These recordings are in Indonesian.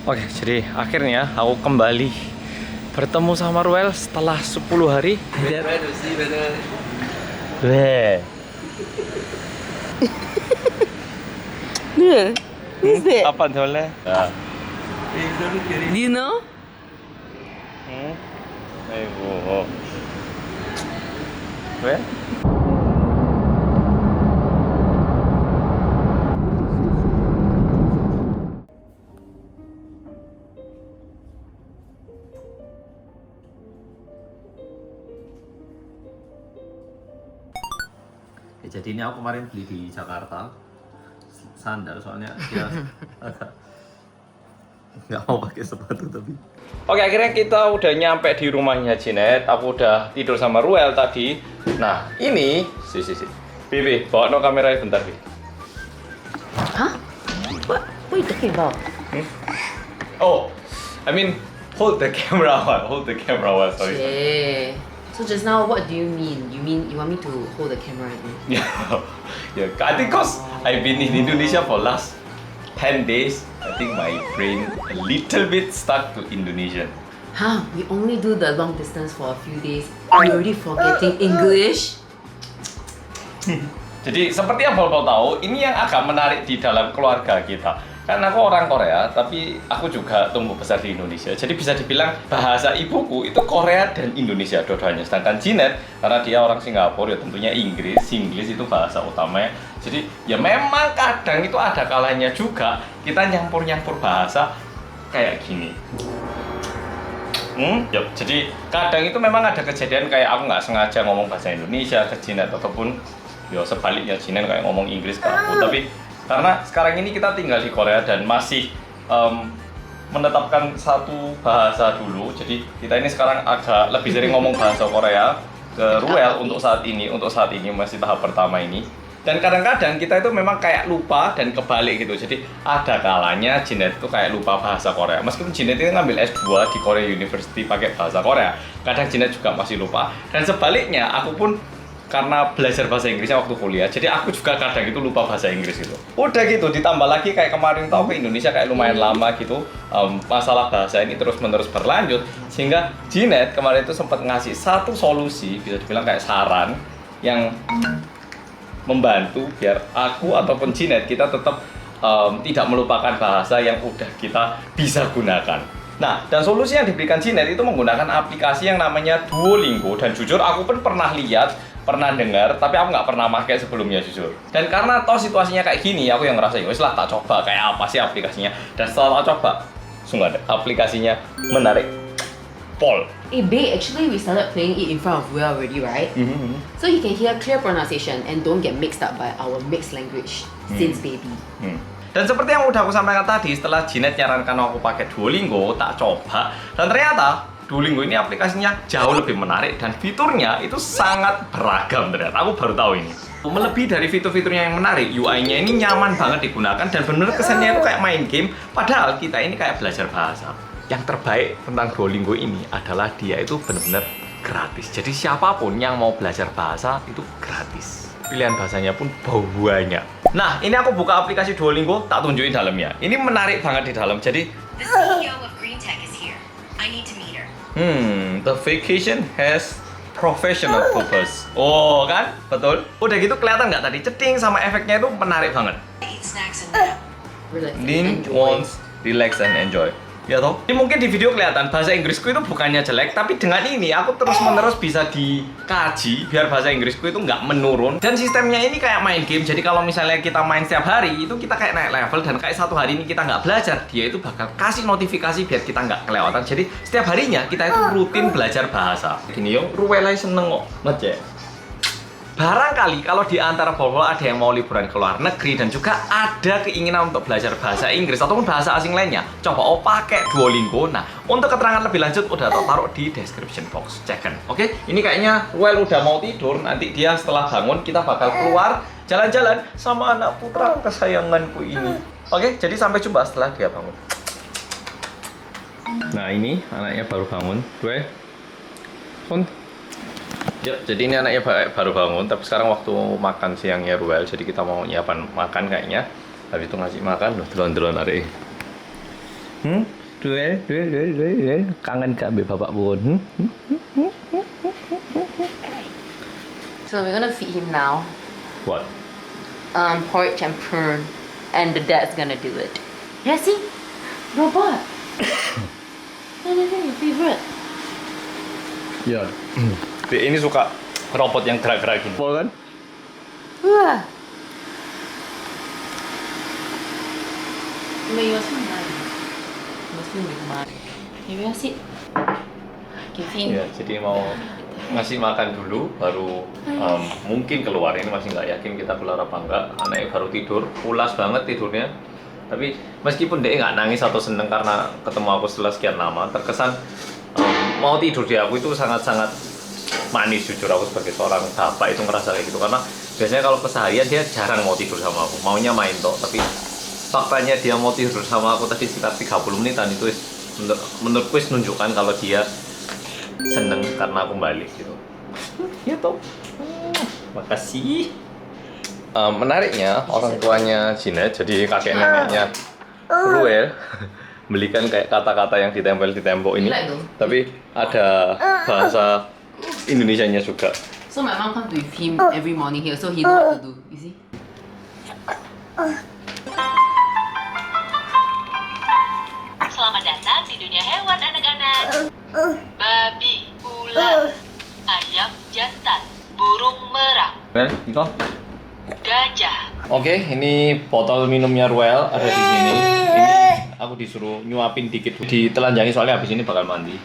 Oke, jadi akhirnya aku kembali bertemu sama Ruel setelah 10 hari. Weh. Who's that? Apa soalnya? Do you know? Ayo. Weh. Ya, jadi ini aku kemarin beli di Jakarta sandal soalnya dia agak nggak mau pakai sepatu tapi. Oke, akhirnya kita udah nyampe di rumahnya Jinet. Aku udah tidur sama Ruel tadi. Nah ini si Bibi bawa no kameranya bentar Bi. Huh? What are you talking about? Oh, I mean hold the camera while sorry. Yeah. So just now, what do you mean? You mean you want me to hold the camera? Yeah, yeah. I think cause I've been in Indonesia for last 10 days. I think my brain a little bit stuck to Indonesian. Huh? We only do the long distance for a few days. Are you already forgetting English? Jadi seperti yang Paul tahu, ini yang agak menarik di dalam keluarga kita. Karena aku orang Korea, tapi aku juga tumbuh besar di Indonesia. Jadi bisa dibilang bahasa ibuku itu Korea dan Indonesia dua-duanya. Sedangkan Jinet, karena dia orang Singapura, ya tentunya Inggris itu bahasa utamanya. Jadi ya memang kadang itu ada kalanya juga kita nyampur-nyampur bahasa kayak gini. Yep. Jadi kadang itu memang ada kejadian kayak aku nggak sengaja ngomong bahasa Indonesia ke Jinet ataupun ya sebaliknya Jinet kayak ngomong Inggris ke aku. Tapi karena sekarang ini kita tinggal di Korea dan masih menetapkan satu bahasa dulu, jadi kita ini sekarang agak lebih sering ngomong bahasa Korea ke Ruel untuk saat ini masih tahap pertama ini. Dan kadang-kadang kita itu memang kayak lupa dan kebalik gitu. Jadi ada kalanya Jinet itu kayak lupa bahasa Korea. Meskipun Jinet ini ngambil S2 di Korea University pakai bahasa Korea, kadang Jinet juga masih lupa. Dan sebaliknya, aku pun karena belajar bahasa Inggrisnya waktu kuliah, jadi aku juga kadang itu lupa bahasa Inggris gitu. Udah gitu, ditambah lagi kayak kemarin tau ke Indonesia kayak lumayan lama gitu, masalah bahasa ini terus-menerus berlanjut, sehingga Jinet kemarin itu sempat ngasih satu solusi, bisa dibilang kayak saran, yang membantu biar aku ataupun Jinet kita tetap tidak melupakan bahasa yang udah kita bisa gunakan. Nah, dan solusi yang diberikan Jinet itu menggunakan aplikasi yang namanya Duolingo, dan jujur aku pun pernah lihat, pernah dengar, tapi aku nggak pernah pakai sebelumnya jujur. Dan karena toh situasinya kayak gini, aku yang ngerasa ya wes lah tak coba kayak apa sih aplikasinya. Dan setelah tak coba, sungguh ada aplikasinya menarik. Paul. Babe, actually we started playing it in front of Will already, right? So you can hear clear pronunciation and don't get mixed up by our mixed language since baby. Dan seperti yang udah aku sampaikan tadi, setelah Jinet nyarankan aku pakai Duolingo, tak coba. Dan ternyata Duolingo ini aplikasinya jauh lebih menarik dan fiturnya itu sangat beragam ternyata. Aku baru tahu ini. Melebihi dari fitur-fiturnya yang menarik, UI-nya ini nyaman banget digunakan dan bener kesannya itu kayak main game. Padahal kita ini kayak belajar bahasa. Yang terbaik tentang Duolingo ini adalah dia itu benar-benar gratis. Jadi siapapun yang mau belajar bahasa itu gratis. Pilihan bahasanya pun banyak. Nah, ini aku buka aplikasi Duolingo, tak tunjukin dalamnya. Ini menarik banget di dalam. Jadi The CEO of Green Tech is here. I need to meet her. The vacation has professional purpose. Oh kan, betul. Udah gitu kelihatan nggak tadi ceting sama efeknya itu menarik banget. Eat snacks and nap. Relax and Nin enjoy. wants relax and enjoy. Ya toh? Ini mungkin di video kelihatan bahasa Inggrisku itu bukannya jelek, tapi dengan ini aku terus-menerus bisa dikaji biar bahasa Inggrisku itu nggak menurun. Dan sistemnya ini kayak main game, jadi kalau misalnya kita main setiap hari, itu kita kayak naik level. Dan kayak satu hari ini kita nggak belajar, dia itu bakal kasih notifikasi biar kita nggak kelewatan. Jadi setiap harinya kita itu rutin belajar bahasa. Gini yo, Ruwelai seneng kok, ngecek. Barangkali kalau di antara bol ada yang mau liburan ke luar negeri dan juga ada keinginan untuk belajar bahasa Inggris ataupun bahasa asing lainnya, coba pakai Duolingo. Nah, untuk keterangan lebih lanjut udah taruh di description box. Cekan. Oke, ini kayaknya Well udah mau tidur. Nanti dia setelah bangun kita bakal keluar jalan-jalan sama anak putra kesayanganku ini. Oke, jadi sampai jumpa setelah dia bangun. Nah, ini anaknya baru bangun. Ya, jadi ini anaknya baru bangun, tapi sekarang waktu makan siangnya Ruel, jadi kita mau nyiapin makan kayaknya. Habis itu ngasih makan, loh, duluan-duluan hari. Duel. Kangen gak ambil bapak pun? So we're gonna feed him now. What? Porridge and prune, and the dad's gonna do it. Yeah, see, robot. Anything your favorite? Ya. Ini suka robot yang gerak-gerak gini. Pol kan? Wah. You must feel mine. You must feel with mine. Here we are, sit. Give him. Ya, jadi mau ngasih makan dulu, baru mungkin keluar. Ini masih nggak yakin kita keluar apa enggak. Anaknya baru tidur, pulas banget tidurnya. Tapi meskipun dia nggak nangis atau seneng karena ketemu aku setelah sekian lama, terkesan mau tidur di aku itu sangat-sangat manis. Jujur aku sebagai seorang bapak itu ngerasa kayak gitu, karena biasanya kalau keseharian dia jarang mau tidur sama aku, maunya main toh. Tapi faktanya dia mau tidur sama aku tadi sekitar 30 menitan itu menurutku menunjukkan kalau dia seneng karena aku balik gitu. Ya toh. Makasih. Menariknya orang tuanya Jinet, jadi kakek neneknya Ruel, belikan kayak kata-kata yang ditempel di tembok ini. Tapi ada bahasa Indonesianya juga. So my mom comes with him every morning here, so he know what to do. You see? Selamat datang di dunia hewan anak-anak. Babi, ular, ayam jantan, burung merak, Ruel, Iko. gajah. Oke, ini botol minumnya Ruel ada di sini. Ini aku disuruh nyuapin dikit, ditelanjangi soalnya habis ini bakal mandi.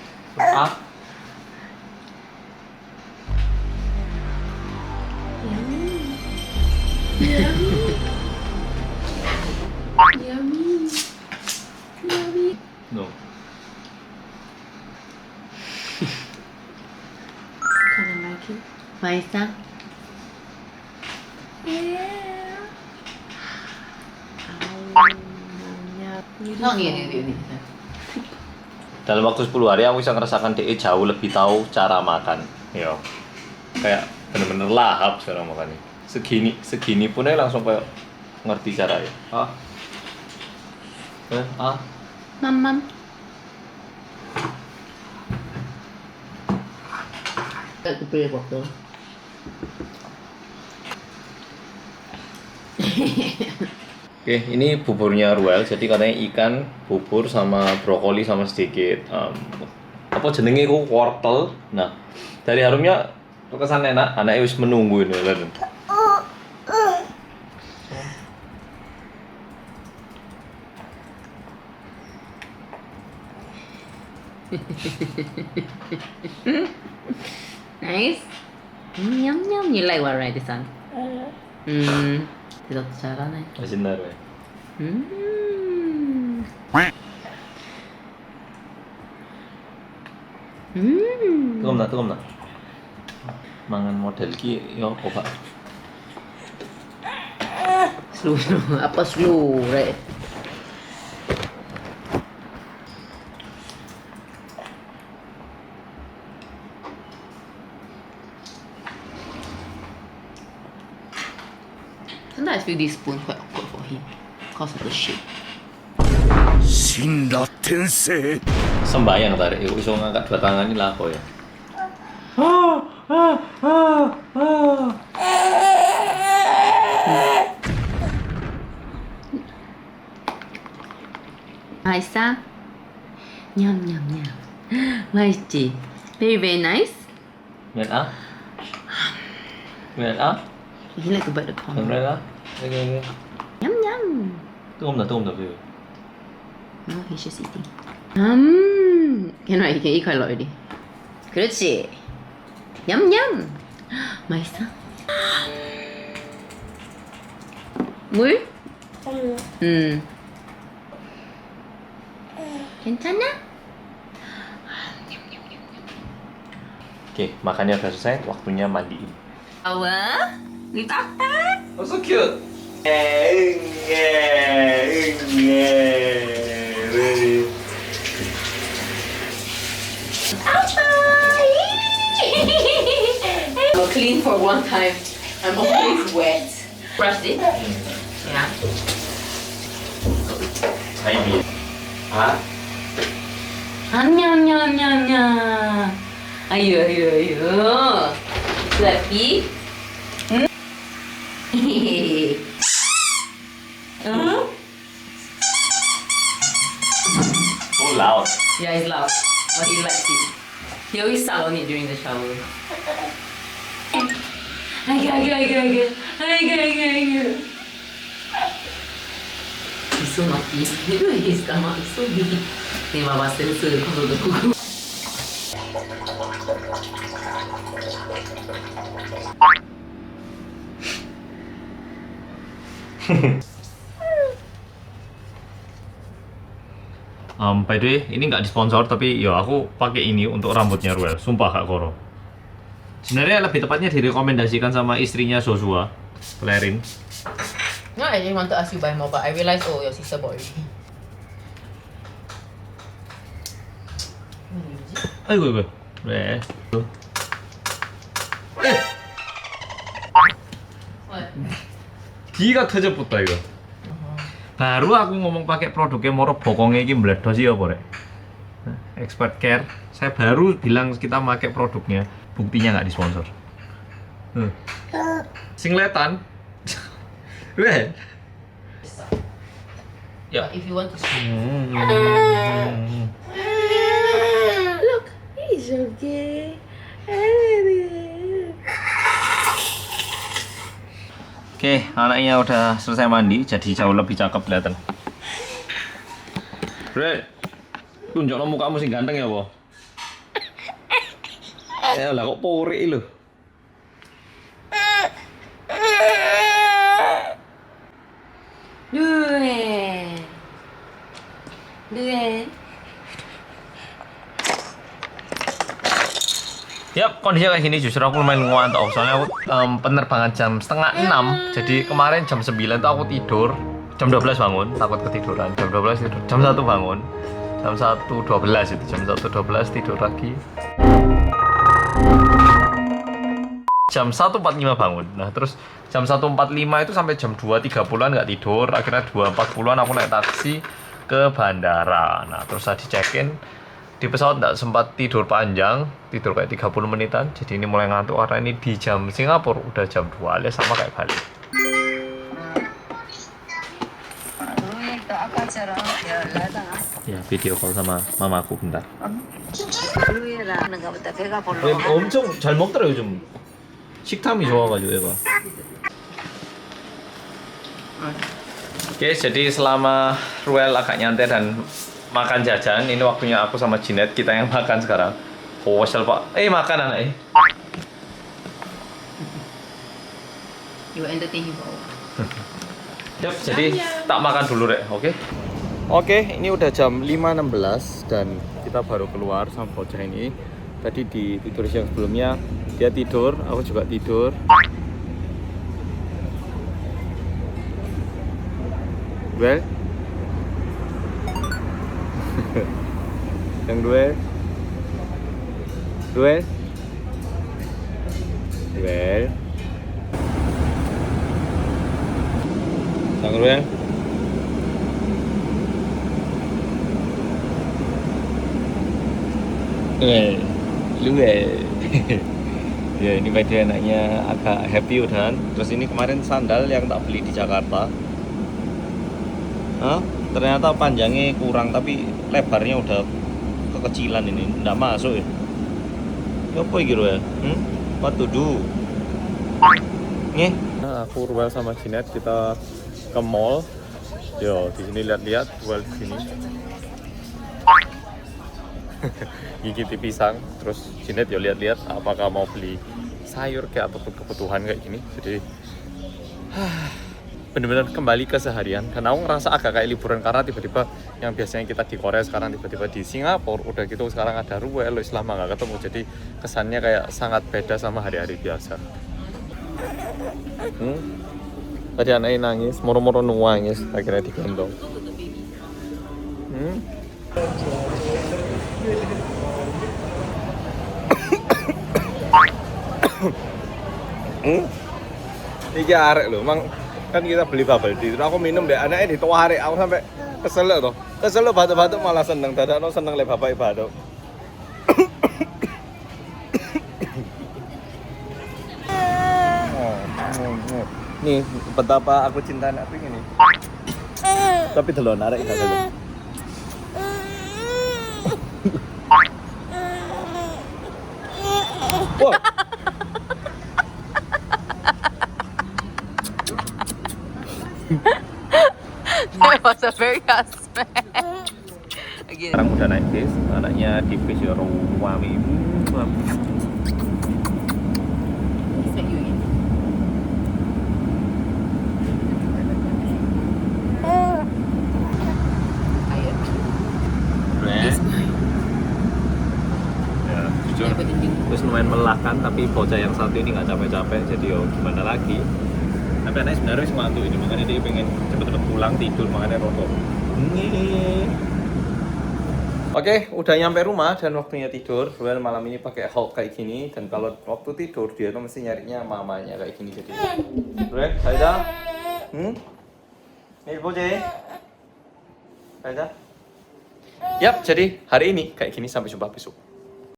Yummy. No. Kind of like it. Maisa? No, ini. Dalam waktu 10 hari aku bisa ngerasakan DE jauh lebih tahu cara makan. Yo. Kayak bener-bener lahap sekarang makannya. Segini pun aja langsung kayak ngerti caranya. Mam. Aku pilih waktu. Oke, ini buburnya Ruel. Jadi katanya ikan, bubur sama brokoli sama sedikit apa jenenge ku wortel. Nah, dari harumnya kesan enak. Anaknya wis menunggu ini lho. Nice. Yum. You like what, right, this one? Tidak 잘하네. 맛있나 Ruel? 뜨겁나? Mangan model ki yo apa, Pak? Slow. Apa slow, right? Sometimes I feel this spoon quite awkward for him because of the shape. Shinra Tensei. Sembayang tarik, iso ngangkat dua tangan ini lah kok ya. Aisa? Nyam. 맛있지? Very nice. Kemudian A. He like to bite the corner. Kemudian A. Oke. Yum. 뜨겁나 배우. No, he's just eating. He can eat quite a lot already. 그렇지. Yum. 맛있어? 물? 괜찮아? Oke, makannya udah selesai, waktunya mandiin. Awa? With Papa? Oh, so cute. I'm clean for one time. I'm always wet. Brush it. Yeah. Hai, Bi. Anya. Ayo. Slappy. So loud. Yeah, it's loud, but he likes it. He always suck on it during the shower. Ayo. He's so naughty. His stomach is so big. Ni mama sensor kalau the kuku. By the way, ini nggak disponsor tapi ya aku pakai ini untuk rambutnya Ruel. Sumpah Kak Koro. Sebenarnya lebih tepatnya direkomendasikan sama istrinya Joshua, Clarin. No, I just want to ask you buy more, but I realized your sister bought already. 아이고. 왜? What? Giga 터져붙다 이거. Baru aku ngomong pakai produknya moro bokongnya ini meledos ya Bore. Expert Care. Saya baru bilang kita pakai produknya, buktinya nggak disponsor. Singletan. Weh. Ya. But if you want to Look, he's okay. Oke, anaknya udah selesai mandi, jadi jauh lebih cakep kelihatan. Bre, tunjukno mukamu sing ganteng ya, Po. Ya lah kok pori lho. Duen. Yap, kondisinya kayak gini justru aku lumayan ngantuk. Soalnya aku penerbangan jam 5:30. Jadi kemarin jam 9 tuh aku tidur. Jam 12 bangun, takut ketiduran. Jam 12 tidur. Jam 1 bangun. Jam 1:12 itu. Jam 1:12 tidur lagi. Jam 1:45 bangun. Nah, terus jam 1:45 itu sampai jam 2:30-an nggak tidur. Akhirnya 2:40-an aku naik taksi ke bandara. Nah, terus tadi check-in. Di pesawat nggak sempat tidur panjang, tidur kayak 30 menitan. Jadi ini mulai ngantuk karena ini di jam Singapura udah jam 2 alias sama kayak Bali. Ya, video call sama mamaku bentar. 엄청 잘 먹더라 요즘. 식탐이 좋아가지고 얘가. Oke, jadi selama Ruel agak nyantai dan makan jajan, ini waktunya aku sama Jinet kita yang makan sekarang. Kosel Pak. Makan anak. You will entertain him for a while. Yap, jadi tak makan dulu Rek, oke? Oke, ini udah jam 5.16 dan kita baru keluar sama bocah ini. Tadi di tidur siang sebelumnya dia tidur, aku juga tidur. Well, yang duel sang duel ya ini pada anaknya agak happy udahan. Terus ini kemarin sandal yang tak beli di Jakarta, ternyata panjangnya kurang tapi lebarnya udah kekecilan, ini nggak masuk ya. Apa gitu ya? What to do? Nih, aku Ruel sama Jinet kita ke mall. Yo, di sini lihat-lihat Ruel di sini. Gigiti pisang, terus Jinet yo lihat-lihat apakah mau beli sayur kayak ataupun kebutuhan kayak gini. Jadi benar-benar kembali ke seharian. Karena aku ngerasa agak kayak liburan karena tiba-tiba yang biasanya kita di Korea sekarang tiba-tiba di Singapura, udah gitu sekarang ada Ruel, selama nggak ketemu. Jadi kesannya kayak sangat beda sama hari-hari biasa. Tadi anaknya nangis, moro-moro nangis, akhirnya digendong. Iki arek lho, mang kan kita beli bubble tea, terus aku minum deh, anaknya ditawarik, aku sampai Kesel toh. Kesel batuk-batuk malah seneng. Dadakno seneng le bapak batuk. Nih, betapa aku cinta anak pink ini. Tapi delon arek gak delon. Wah. That was a very hard smell. Again. Sekarang udah naik guys, anaknya di face ya wami. Expect you again. Tired. Ya, jujur. Never ending. Terus lumayan melelahkan, tapi bocah yang satu ini nggak capek-capek, jadi yo gimana lagi. Tapi anaknya sebenarnya wis mantu ini, makanya dia pengen cepet-cepet pulang tidur, makanya rokok. Oke, udah nyampe rumah dan waktunya tidur. Well, malam ini pakai Hulk kayak gini, dan kalau waktu tidur dia tuh mesti nyarinya mamanya kayak gini jadi. Udah, Saida? Nih, bocah. Saida? Yap, jadi hari ini kayak gini, sampai jumpa besok.